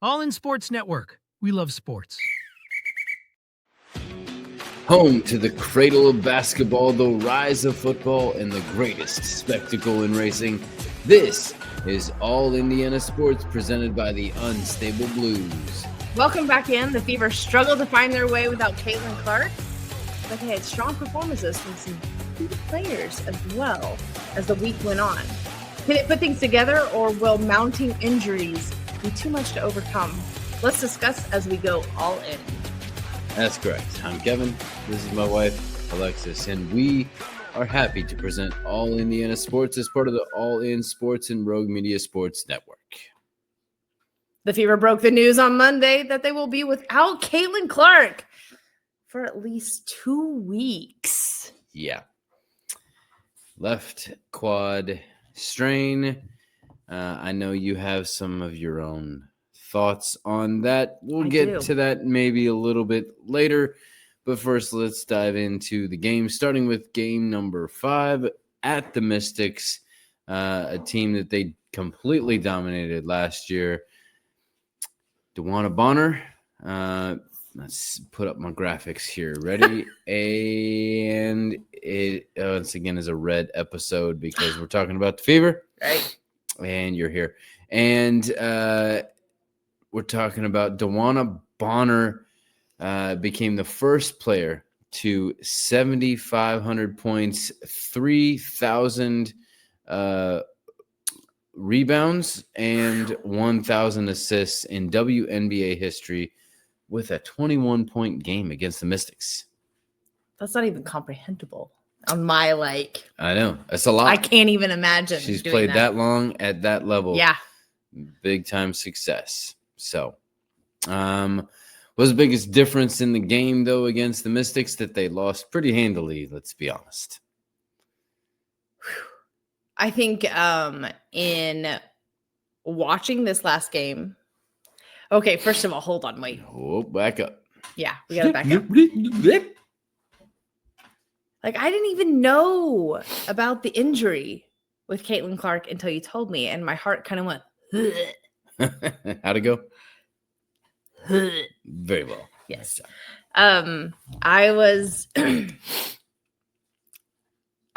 All in Sports Network. We love sports. Home to the cradle of basketball, the rise of football, and the greatest spectacle in racing. This is All Indiana Sports presented by the Unstable Blues. Welcome back in. The Fever struggled to find their way without Caitlin Clark, but they had strong performances from some key players as well as the week went on. Can it put things together, or will mounting injuries be too much to overcome? Let's discuss as we go all in. That's correct. I'm Kevin. This is my wife, Alexis, and we are happy to present All Indiana Sports as part of the All In Sports and Rogue Media Sports Network. The Fever broke the news on Monday that they will be without Caitlin Clark for at least 2 weeks. Yeah. Left quad strain. I know you have some of your own thoughts on that. We'll get to that maybe a little bit later. But first, let's dive into the game, starting with game number 5 at the Mystics, a team that they completely dominated last year. DeWanna Bonner. Let's put up my graphics here. Ready? And it once again is a red episode because we're talking about the Fever. Right. And you're here. And we're talking about DeWanna Bonner became the first player to 7,500 points, 3,000 rebounds, and 1,000 assists in WNBA history with a 21-point game against the Mystics. That's not even comprehensible on my I know. That's a lot. I can't even imagine. She's played that long at that level. Yeah. Big time success. So, was the biggest difference in the game, though, against the Mystics that they lost pretty handily, let's be honest. I think in watching this last game. Okay, first of all, hold on, wait. Oh, back up. Yeah, we got to back up. Like, I didn't even know about the injury with Caitlin Clark until you told me, and my heart kind of went, How'd it go? Very well. Yes. I was, I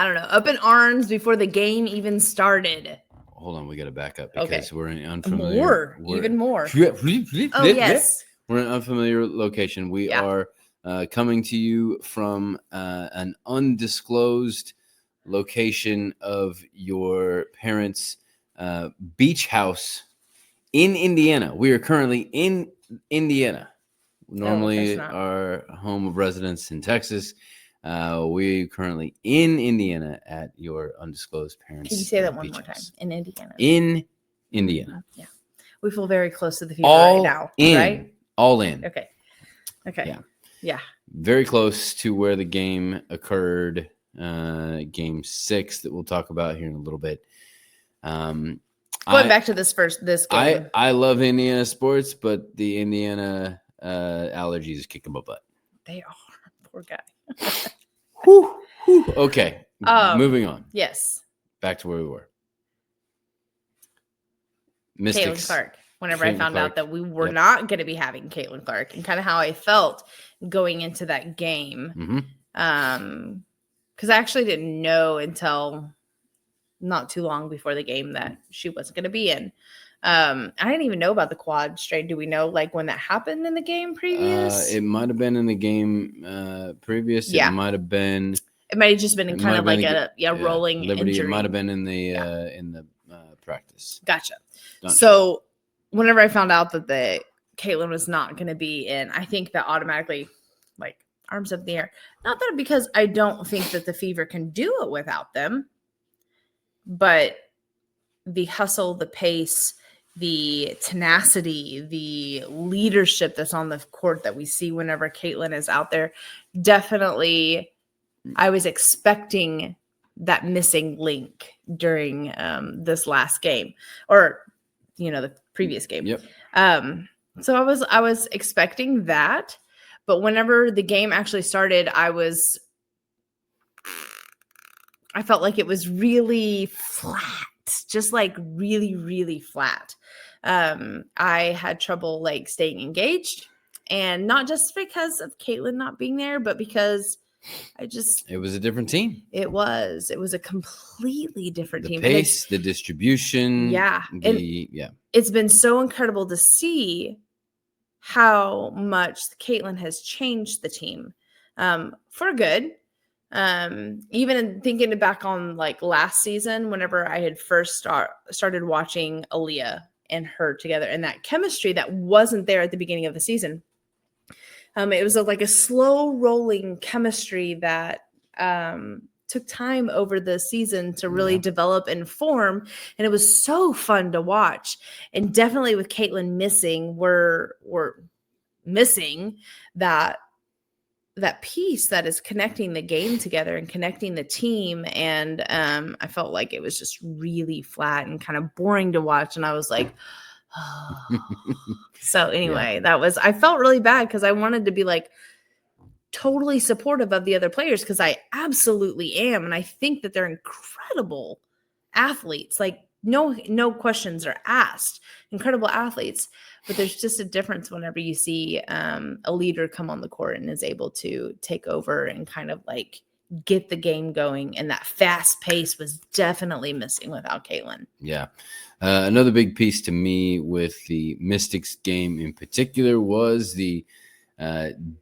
don't know, up in arms before the game even started. Hold on, we got to back up because we're in unfamiliar. Even more. Oh, yes. We're in an unfamiliar location. We are coming to you from an undisclosed location of your parents' beach house in Indiana. We are currently in Indiana. Normally our home of residence in Texas. We currently in Indiana at your undisclosed parents. Can you say that one more time? In Indiana. In Indiana. Yeah. We feel very close to the Fever right now. Right? All in. Okay. Yeah. Very close to where the game occurred. Game 6 that we'll talk about here in a little bit. Going back to this game. I love Indiana sports, but the Indiana allergies kick my butt. They are. Poor guy. Okay. Moving on. Yes. Back to where we were. Mystics. Caitlin Clark. Whenever I found out that we were not going to be having Caitlin Clark, and kind of how I felt going into that game. Because I actually didn't know until not too long before the game that she wasn't going to be in. I didn't even know about the quad strain. Do we know when that happened in the game previous? It might have been in the game previous. Yeah. It might have been. It might have just been kind of like a rolling Liberty. injury. It might have been in the practice. Gotcha. So whenever I found out that the Caitlin was not going to be in, I think that automatically arms up in the air. Not that because I don't think that the Fever can do it without them, but the hustle, the pace, the tenacity, the leadership that's on the court that we see whenever Caitlin is out there, definitely I was expecting that missing link during this last game, or the previous game. Yep. So I was expecting that, but whenever the game actually started, I felt like it was really flat, just really, really flat. I had trouble like staying engaged, and not just because of Caitlin not being there, but because it was a different team. It was a completely different team. The pace, the distribution. Yeah. It's been so incredible to see how much Caitlin has changed the team for good. Even in thinking back on like last season, whenever I had first started watching Aaliyah and her together, and that chemistry that wasn't there at the beginning of the season. It was like a slow rolling chemistry that took time over the season to really develop and form. And it was so fun to watch. And definitely with Caitlin missing, we're missing that piece that is connecting the game together and connecting the team. And I felt like it was just really flat and kind of boring to watch. And I was like, so anyway, I felt really bad because I wanted to be like totally supportive of the other players, because I absolutely am. And I think that they're incredible athletes. Like no questions are asked. Incredible athletes. But there's just a difference whenever you see a leader come on the court and is able to take over and kind of like get the game going. And that fast pace was definitely missing without Caitlin. Yeah. Another big piece to me with the Mystics game in particular was the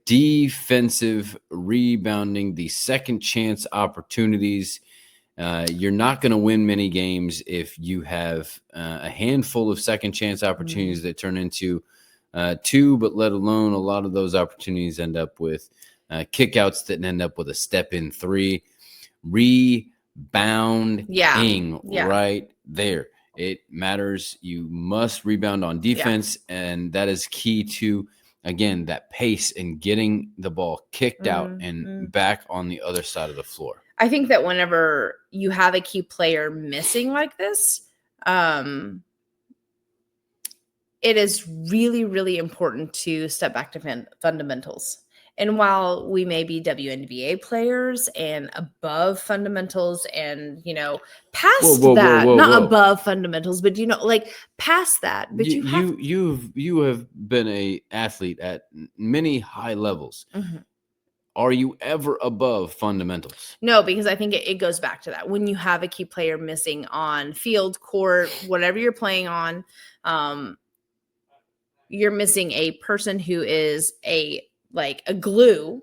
defensive rebounding, the second chance opportunities. You're not going to win many games if you have a handful of second chance opportunities that turn into two, but let alone a lot of those opportunities end up with kickouts that end up with a step-in three. Rebounding right there. It matters. You must rebound on defense, and that is key to, again, that pace and getting the ball kicked out and back on the other side of the floor. I think that whenever you have a key player missing like this, it is really, really important to step back to fundamentals. And while we may be WNBA players and above fundamentals and, past above fundamentals, but, like past that, but you have been a athlete at many high levels. Mm-hmm. Are you ever above fundamentals? No, because I think it goes back to that. When you have a key player missing on field, court, whatever you're playing on, you're missing a person who is a glue,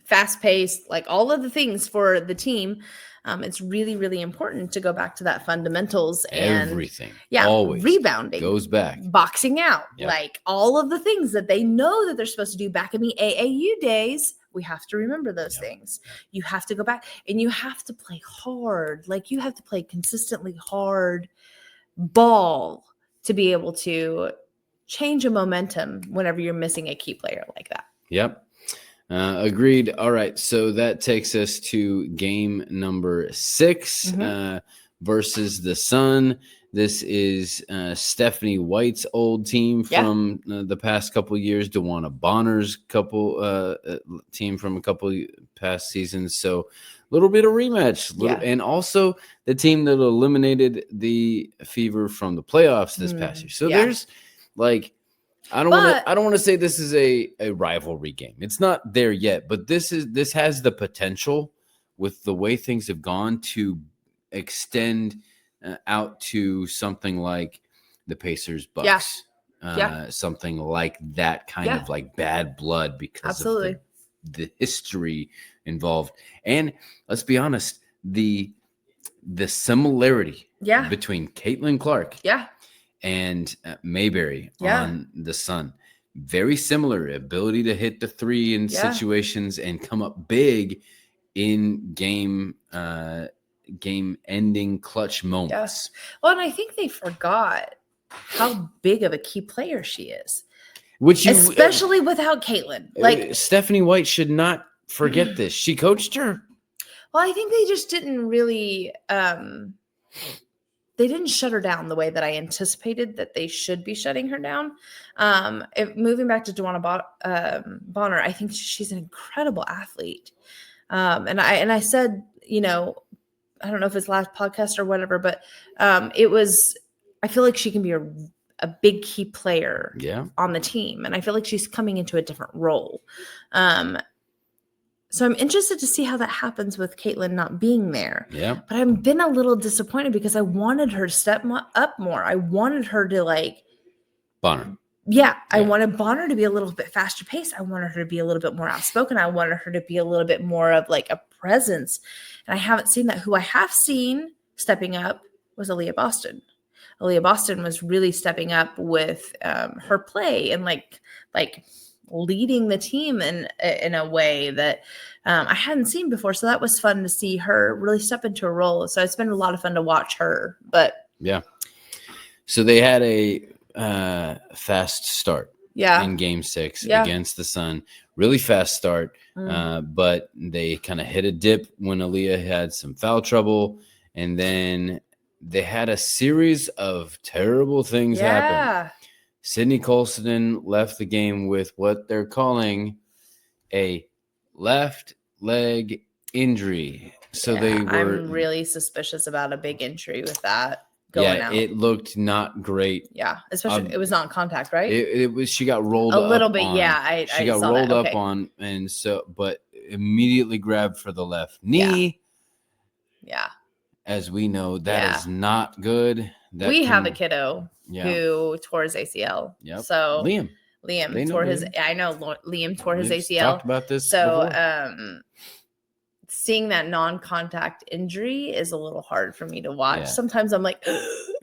fast-paced, like all of the things for the team. It's really, really important to go back to that fundamentals and everything. Yeah, always rebounding goes back, boxing out, like all of the things that they know that they're supposed to do back in the AAU days. We have to remember those things. You have to go back and you have to play hard. Like you have to play consistently hard ball to be able to change a momentum whenever you're missing a key player like that. Yep. Agreed. All right. So that takes us to game number 6 versus the Sun. This is Stephanie White's old team from the past couple of years, DeWanna Bonner's team from a couple past seasons. So a little bit of rematch. And also the team that eliminated the Fever from the playoffs this past year. So there's like, I don't want to say this is a rivalry game. It's not there yet, but this has the potential with the way things have gone to extend out to something like the Pacers Bucks. Something like that kind of like bad blood because of the history involved. And let's be honest, the similarity between Caitlin Clark and Mayberry on the Sun. Very similar ability to hit the three in situations and come up big in game ending clutch moments. Yes. Well, and I think they forgot how big of a key player she is. Especially without Caitlin. Like Stephanie White should not forget this. She coached her. Well, I think they just didn't really they didn't shut her down the way that I anticipated that they should be shutting her down. Moving back to DeWanna Bonner, I think she's an incredible athlete. And I said, I don't know if it's last podcast or whatever, but I feel like she can be a big key player Yeah. on the team. And I feel like she's coming into a different role. So I'm interested to see how that happens with Caitlin not being there. Yeah. But I've been a little disappointed because I wanted her to step up more. I wanted her to Bonner. I wanted Bonner to be a little bit faster paced. I wanted her to be a little bit more outspoken. I wanted her to be a little bit more of like a presence. And I haven't seen that. Who I have seen stepping up was Aaliyah Boston. Aaliyah Boston was really stepping up with her play and like leading the team in a way that I hadn't seen before. So that was fun to see her really step into a role. So it's been a lot of fun to watch her. But yeah. So they had a fast start in game 6 against the Sun. Really fast start. But they kind of hit a dip when Aaliyah had some foul trouble. And then they had a series of terrible things happen. Sydney Colston left the game with what they're calling a left leg injury. So I'm really suspicious about a big injury with that going out. It looked not great. Yeah, especially it was not contact, right? It was. She got rolled a up little bit. On. Yeah, she got saw rolled that. up on, and so but immediately grabbed for the left knee. Yeah. As we know, that is not good. We have a kiddo who tore his ACL. Yep. So Liam tore his. I know Liam tore his ACL. Talked about this. So before. Seeing that non-contact injury is a little hard for me to watch. Yeah. Sometimes I'm like,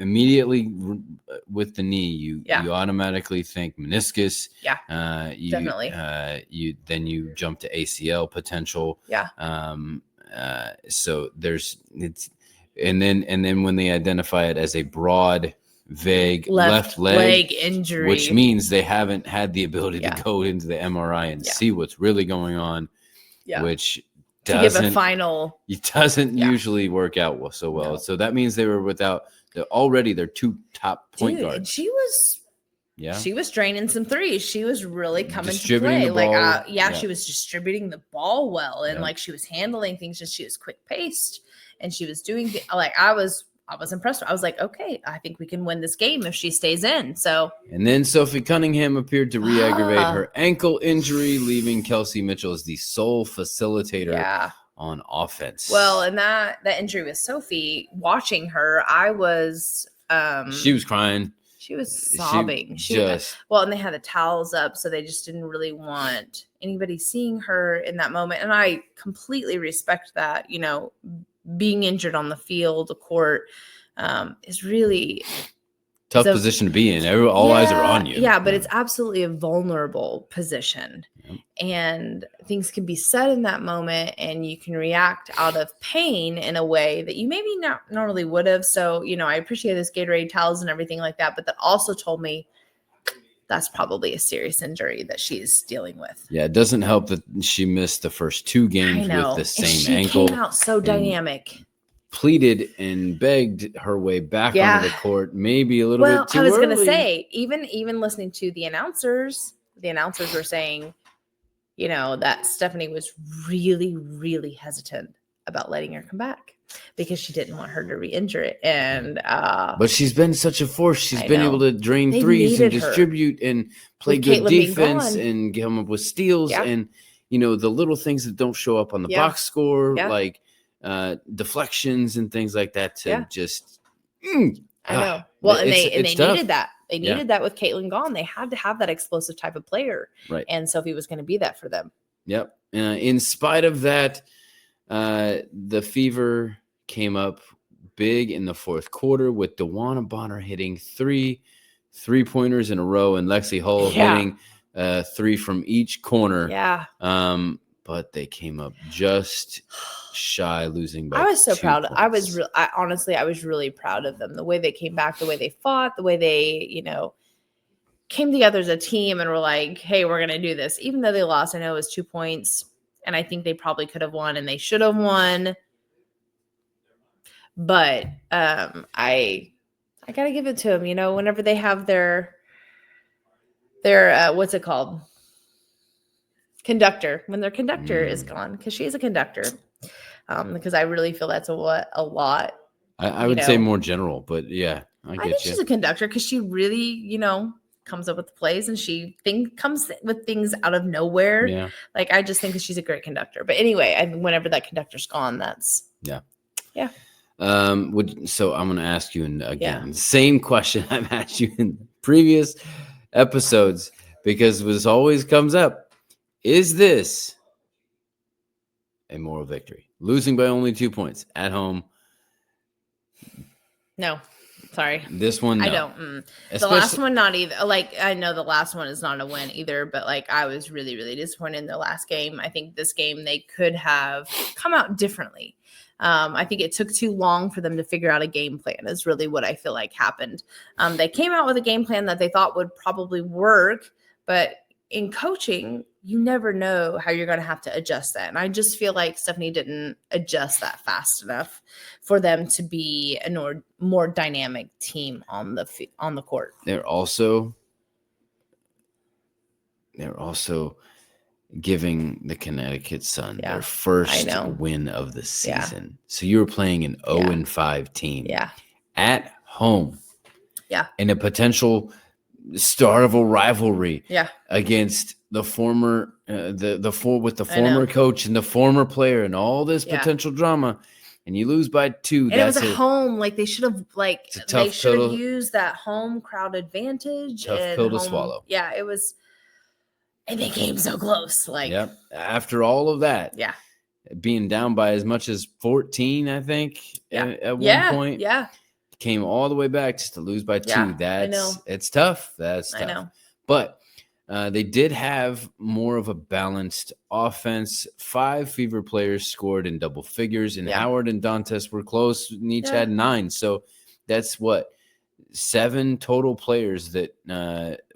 immediately with the knee, you automatically think meniscus. Yeah. Definitely. You jump to ACL potential. Yeah. So and then when they identify it as a broad, vague left leg injury, which means they haven't had the ability to go into the MRI and see what's really going on, which doesn't give a final. It doesn't usually work out so well. No. So that means they were without their 2 top point guards. And she was draining some threes. She was really coming to play. She was distributing the ball well, and she was handling things, and she was quick paced, and she was doing I was impressed. I was like, okay, I think we can win this game if she stays in. So, and then Sophie Cunningham appeared to re-aggravate her ankle injury, leaving Kelsey Mitchell as the sole facilitator on offense. Well, and that injury with Sophie, watching her, I was she was crying. She was sobbing. And they had the towels up, so they just didn't really want anybody seeing her in that moment. And I completely respect that. Being injured on the field, the court, is really tough position to be in. All eyes are on you. Yeah, but it's absolutely a vulnerable position. And things can be said in that moment, and you can react out of pain in a way that you maybe not normally would have. So, I appreciate this Gatorade towels and everything like that, but that also told me that's probably a serious injury that she's dealing with. Yeah, it doesn't help that she missed the first 2 games with the same ankle. She came out so dynamic. Pleaded and begged her way back onto the court, maybe a little bit too early. I was going to say, even listening to the announcers were saying, that Stephanie was really, really hesitant about letting her come back because she didn't want her to re-injure it. And but she's been such a force. She's been able to drain threes and distribute and play good defense and come up with steals and the little things that don't show up on the box score, like deflections and things like that to just I know. Well, and they needed that. They needed that with Caitlin gone. They had to have that explosive type of player. Right. And Sophie was going to be that for them. Yep. In spite of that, the Fever came up big in the 4th quarter with DeWanna Bonner hitting 3 3-pointers in a row and Lexi Hull hitting 3 from each corner. Yeah. But they came up just shy, losing by I was so 2 proud. points. I was really proud of them. The way they came back, the way they fought, the way they, came together as a team and were like, hey, we're going to do this. Even though they lost, I know it was 2 points, and I think they probably could have won and they should have won. But I got to give it to them, whenever they have their what's it called? Conductor, when their conductor is gone, because she is a conductor. Because I really feel that's a lot. I would say more general, but yeah. I I get think you. she's a conductor because she really, comes up with the plays and she comes with things out of nowhere. Yeah. Like I just think that she's a great conductor. But anyway, whenever that conductor's gone, that's Yeah. Yeah. So I'm gonna ask you again, same question I've asked you in previous episodes because this always comes up. Is this a moral victory? Losing by only 2 points at home. No. Sorry. This one, no. I don't. The last one, not either. Like, I know the last one is not a win either, but like, I was really, really disappointed in the last game. I think this game they could have come out differently. I think it took too long for them to figure out a game plan, is really what I feel like happened. They came out with a game plan that they thought would probably work, but in coaching, you never know how you're going to have to adjust that. And I just feel like Stephanie didn't adjust that fast enough for them to be a more dynamic team on the court. They're also giving the Connecticut Sun their first win of the season. Yeah. So you were playing an 0-5 team at home. Yeah. In a potential start of a rivalry against the former former coach and the former player and all this potential drama, and you lose by 2. And it was at home. Like they should have used that home crowd advantage. Tough pill to swallow. Yeah, it was. And they came so close. Like after all of that, being down by as much as 14, I think at one point, came all the way back just to lose by 2. It's tough. That's tough. I know. But they did have more of a balanced offense. 5 Fever players scored in double figures, and Howard and Dantes were close, and each had 9. So that's 7 total players that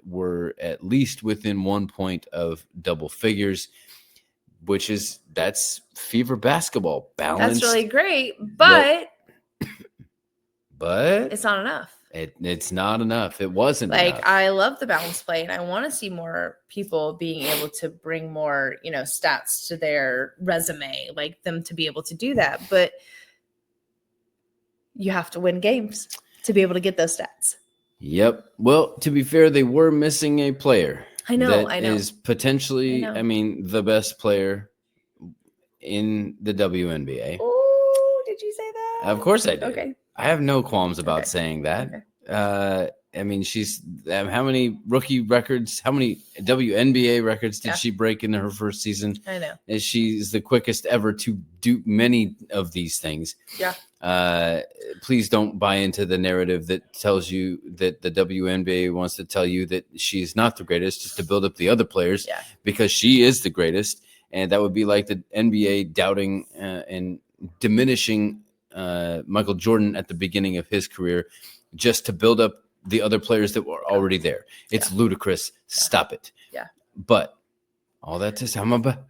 were at least within 1 point of double figures, that's Fever basketball balance. That's really great, but it's not enough. It's not enough. It wasn't enough. Enough. I love the balance play, and I want to see more people being able to bring more, stats to their resume, like them to be able to do that. But you have to win games to be able to get those stats. Yep. Well, to be fair, they were missing a player. I know. Is potentially, the best player in the WNBA. Oh, did you say that? Of course I did. Okay. I have no qualms about saying that. Okay. She's how many rookie records, how many WNBA records did she break in her first season? I know. And she's the quickest ever to do many of these things. Yeah. Please don't buy into the narrative that tells you that the WNBA wants to tell you that she's not the greatest just to build up the other players because she is the greatest. And that would be like the NBA doubting and diminishing Michael Jordan at the beginning of his career just to build up the other players that were already there. It's ludicrous. Stop it. Yeah. But all that to say, I'm gonna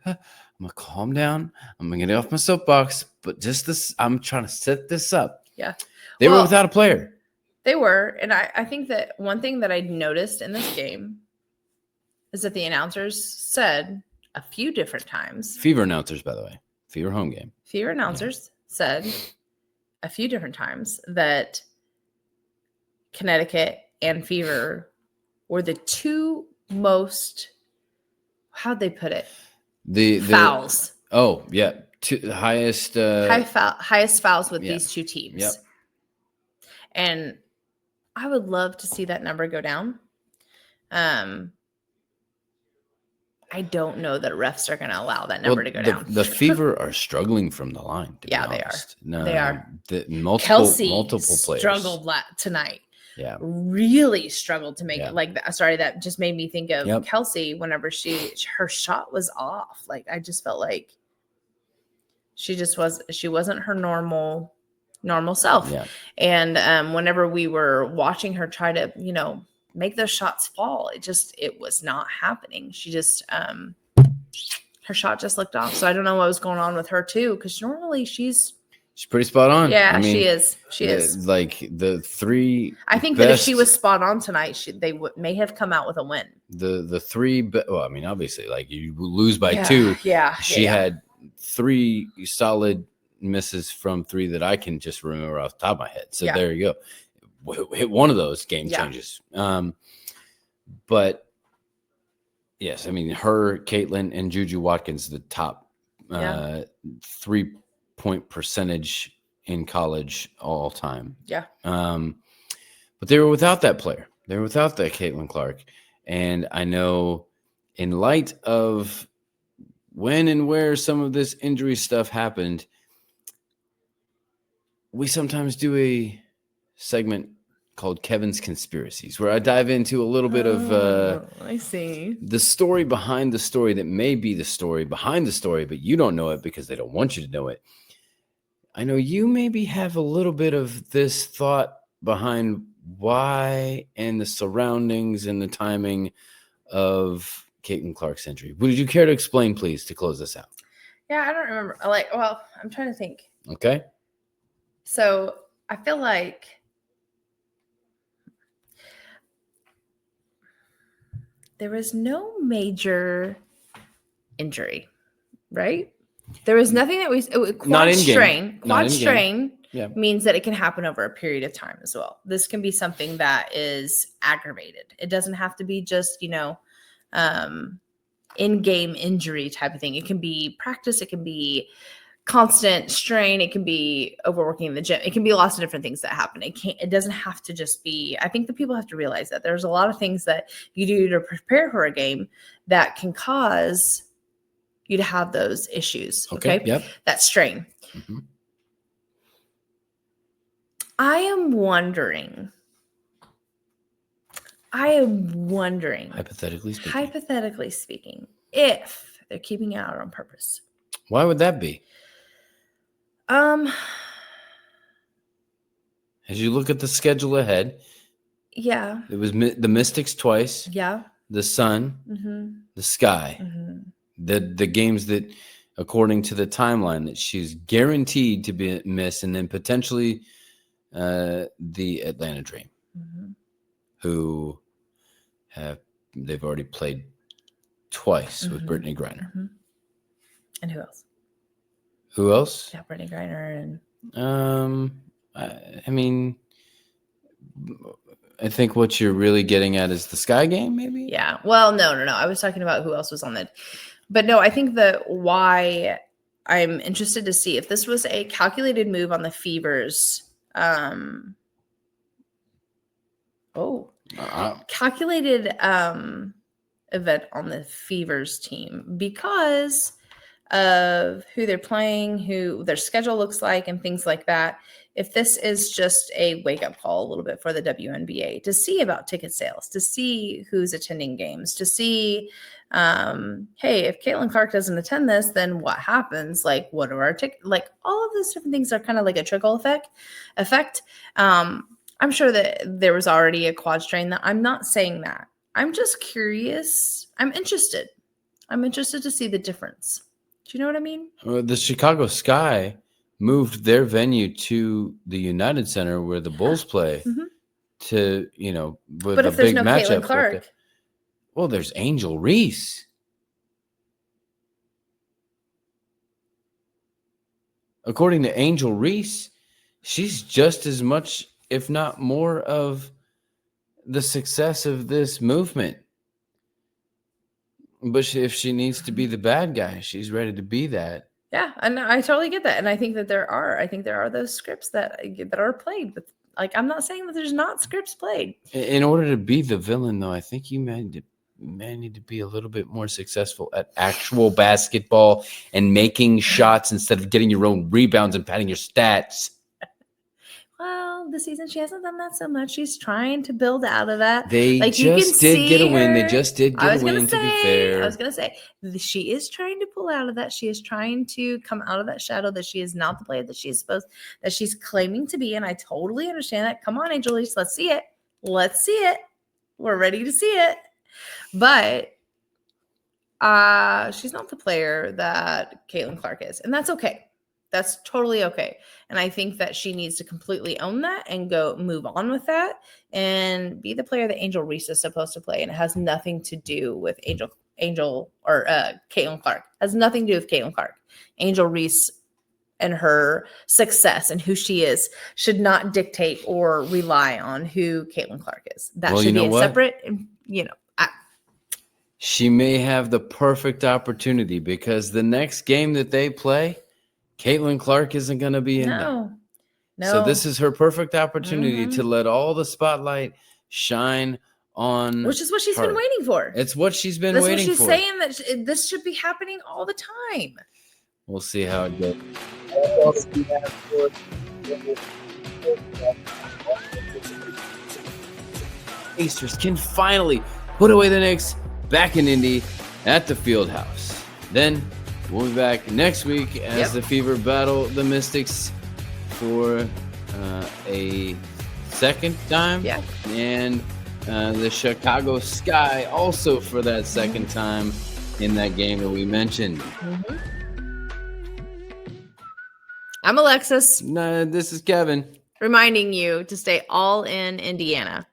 calm down. I'm gonna get off my soapbox. But just this, I'm trying to set this up. Yeah. They were without a player. They were. And I think that one thing that I noticed in this game is that the announcers said a few different times. Fever announcers, by the way. Fever home game. Fever announcers said a few different times that Connecticut and Fever were the 2 most, how'd they put it? The fouls. Oh, yeah. Highest highest fouls with these 2 teams. Yep. And I would love to see that number go down. I don't know that refs are going to allow that number to go down. The Fever are struggling from the line. To be honest. They are. Multiple players struggled tonight. Yeah, really struggled to make it. Like, sorry, that just made me think of Kelsey. Whenever her shot was off, like I just felt like she wasn't her normal self. Yeah. And whenever we were watching her try to, make those shots fall, it was not happening. She just her shot just looked off. So I don't know what was going on with her too, because normally she's pretty spot on. Yeah, she is. She is. Like the 3. I think that if she was spot on tonight, they may have come out with a win. The 3. Well, obviously, like you lose by 2. Yeah. She had 3 solid misses from 3 that I can just remember off the top of my head. So there you go. hit one of those game Yeah. changes. But yes, I mean, her, Caitlin, and Juju Watkins, the top 3-point percentage in college all time. Yeah. But they were without that player. They were without that Caitlin Clark. And I know in light of when and where some of this injury stuff happened, we sometimes do a segment called Kevin's Conspiracies, where I dive into a little bit of I see. the story behind the story that may be the story behind the story, but you don't know it because they don't want you to know it. I know you maybe have a little bit of this thought behind why and the surroundings and the timing of Caitlin Clark's injury. Would you care to explain, please, to close this out? Yeah, I don't remember. I'm trying to think. Okay. So I feel like there was no major injury, right? There was nothing that Not in game. strain. Not Quad in strain Yeah. means that it can happen over a period of time as well. This can be something that is aggravated. It doesn't have to be just, in-game injury type of thing. It can be practice. It can be constant strain. It can be overworking in the gym. It can be lots of different things that happen. It doesn't have to just be, I think the people have to realize that there's a lot of things that you do to prepare for a game that can cause you to have those issues. Okay. Yep. That strain. Mm-hmm. I am wondering, hypothetically speaking, if they're keeping it out on purpose. Why would that be? As you look at the schedule ahead, yeah, it was the Mystics twice, yeah, the Sun, mm-hmm. the Sky, Mm-hmm. the games that, according to the timeline, that she's guaranteed to miss, and then potentially the Atlanta Dream, Mm-hmm. who they've already played twice with Mm-hmm. Brittany Griner. Mm-hmm. And who else? Who else? Yeah, Brittany Griner I mean, I think what you're really getting at is the Sky game, maybe? yeah. Well, no. I was talking about who else was on that. But no, I think that why I'm interested to see if this was a calculated move on the Fever's calculated event on the Fever's team because of who they're playing, who their schedule looks like, and things like that. If this is just a wake-up call a little bit for the WNBA to see about ticket sales, to see who's attending games, to see, hey, if Caitlin Clark doesn't attend this, then what happens? Like, what are our tickets? Like, all of those different things are kind of like a trickle effect. I'm sure that there was already a quad strain. That I'm not saying that. I'm just curious. I'm interested to see the difference. Do you know what I mean? The Chicago Sky moved their venue to the United Center where the Bulls play Mm-hmm. to, with But a if there's big no matchup. Caitlin Clark, Well, there's Angel Reese. According to Angel Reese, she's just as much, if not more, of the success of this movement. But if she needs to be the bad guy, she's ready to be that. yeah, and I totally get that, and I think that there are those scripts that are played. But like, I'm not saying that there's not scripts played. In order to be the villain, though, I think you may need to be a little bit more successful at actual basketball and making shots instead of getting your own rebounds and padding your stats. Well, this season she hasn't done that so much. She's trying to build out of that. They like, you just can did get a see win. They her- just did I get was a gonna win, to be say, fair. I was gonna say she is trying to pull out of that. She is trying to come out of that shadow that she is not the player that she's claiming to be. And I totally understand that. Come on, Angel Reese, let's see it. Let's see it. We're ready to see it. But she's not the player that Caitlin Clark is, and that's okay. That's totally okay. And I think that she needs to completely own that and move on with that and be the player that Angel Reese is supposed to play. And it has nothing to do with Caitlin Clark. It has nothing to do with Caitlin Clark. Angel Reese and her success and who she is should not dictate or rely on who Caitlin Clark is. That Well, should you be know a what? separate, She may have the perfect opportunity because the next game that they play, Caitlin Clark isn't going to be in there. No. So this is her perfect opportunity to let all the spotlight shine on, which is what she's her. been waiting for. It's what she's been That's waiting what she's for. saying, that this should be happening all the time. We'll see how it goes. Pacers can finally put away the Knicks back in Indy at the Field House. Then we'll be back next week as the Fever battle the Mystics for a second time. Yeah. And the Chicago Sky also for that second time in that game that we mentioned. I'm Alexis, This is Kevin. reminding you to stay all in Indiana.